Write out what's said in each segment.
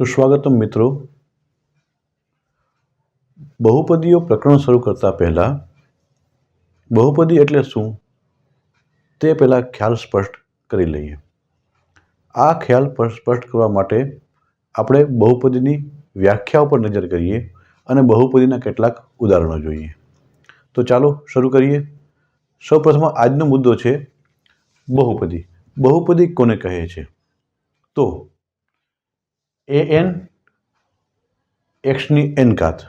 સુસ્વાગતમ મિત્રો। બહુપદીઓ પ્રકરણ શરૂ કરતા પહેલા બહુપદી એટલે શું તે પહેલા ખ્યાલ સ્પષ્ટ કરી લઈએ। આ ખ્યાલ સ્પષ્ટ કરવા માટે આપણે બહુપદીની વ્યાખ્યા ઉપર નજર કરીએ અને બહુપદીના કેટલાક ઉદાહરણો જોઈએ। તો ચાલો શરૂ કરીએ। સૌપ્રથમ આજનો મુદ્દો છે બહુપદી। બહુપદી કોને કહે છે? તો an x ની n ઘાત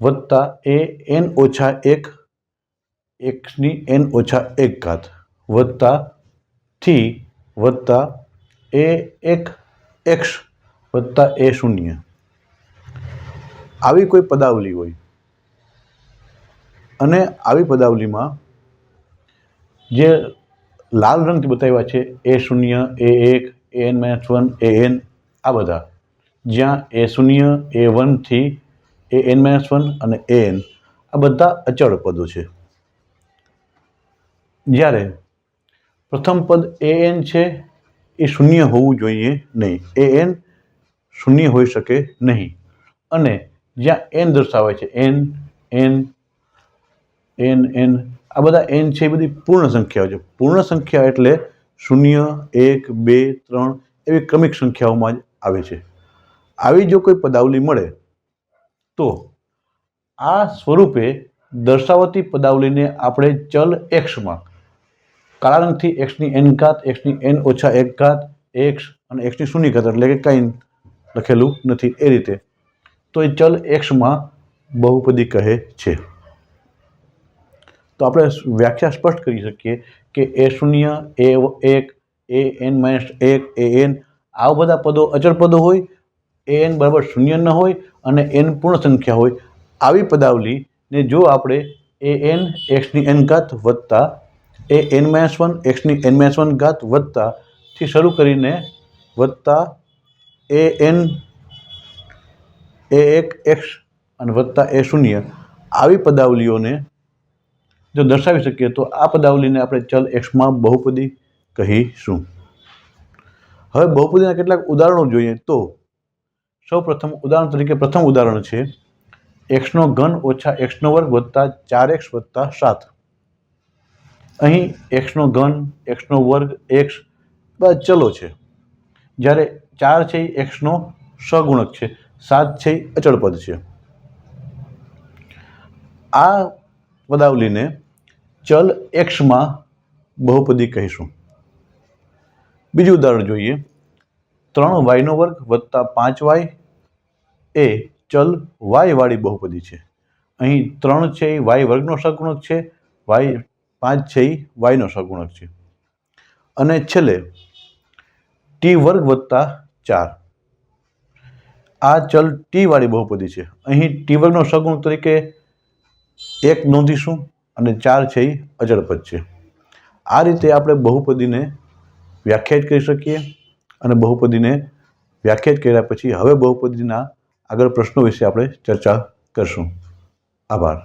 વત્તા an ઓછા 1 x ની n ઓછા 1 ઘાત વત્તા થી વત્તા a1 x વત્તા a0 આવી કોઈ પદાવલી હોય અને આવી પદાવલીમાં જે લાલ રંગથી બતાવ્યા છે a0 a1 an-1 an આ બધા જ્યાં a0 a1 થી an-1 અને an આ બધા અચળ પદો છે। જ્યારે પ્રથમ પદ an છે એ શૂન્ય હોવું જોઈએ નહીં। an શૂન્ય હોઈ શકે નહીં અને જ્યાં n દર્શાવે છે n આ બધા n છે એ બધી પૂર્ણ સંખ્યાઓ છે। પૂર્ણ સંખ્યા એટલે 0 1 2 3 એવી ક્રમિક સંખ્યાઓમાં જ આવે છે। આવી જો કોઈ પદાવલી મળે તો આ સ્વરૂપે દર્શાવતી પદાવલીને આપણે ચલ x માં કાળા રંગથી x ની n ઘાત x ની n ઓછા 1 ઘાત x અને x ની શૂન્ય ઘાત એટલે કે કંઈ લખેલું નથી એ રીતે તો એ ચલ x માં બહુપદી કહે છે। તો આપણે વ્યાખ્યા સ્પષ્ટ કરી શકીએ કે a0 a1 an-1 an આવા બધા પદો અચળ પદો હોય an બરાબર શૂન્ય ન હોય અને n પૂર્ણ સંખ્યા હોય આવી પદાવલીને જો આપણે an x ની n ઘાત વત્તા an-1 x ની n-1 ઘાત વત્તા થી શરૂ કરીને વત્તા an a1 x અને વત્તા a0 આવી પદાવલીઓને જો દર્શાવી શકીએ તો આ પદાવલીને આપણે ચલ x માં બહુપદી કહીશું। હવે બહુપદીના કેટલાક ઉદાહરણો જોઈએ તો સૌપ્રથમ ઉદાહરણ તરીકે પ્રથમ ઉદાહરણ છે x નો ઘન ઓછા x નો વર્ગ વત્તા 4x વત્તા 7। અહીં x નો ઘન x નો વર્ગ x બધા ચલો છે જ્યારે 4 છે એ x નો સહગુણક છે 7 છે એ અચળ પદ છે। આ પદાવલીને ચલ x માં બહુપદી કહીશું। બીજું ઉદાહરણ જોઈએ 3y નો વર્ગ વત્તા 5y એ ચલ y વાળી બહુપદી છે। અહીં 3 છે એ y વર્ગનો સહગુણક છે 5 છે એ y નો સહગુણક છે અને છેલ્લે t વર્ગ વત્તા 4 આ ચલ t વાળી બહુપદી છે। અહીં t વર્ગનો સહગુણક તરીકે 1 નોંધીશું અને 4 છે એ અચળ પદ છે। આ રીતે આપણે બહુપદીને વ્યાખ્યાયિત કરી શકીએ અને બહુપદીને વ્યાખ્યાયિત કર્યા પછી હવે બહુપદીના આગળ પ્રશ્નો વિશે આપણે ચર્ચા કરશું। આભાર।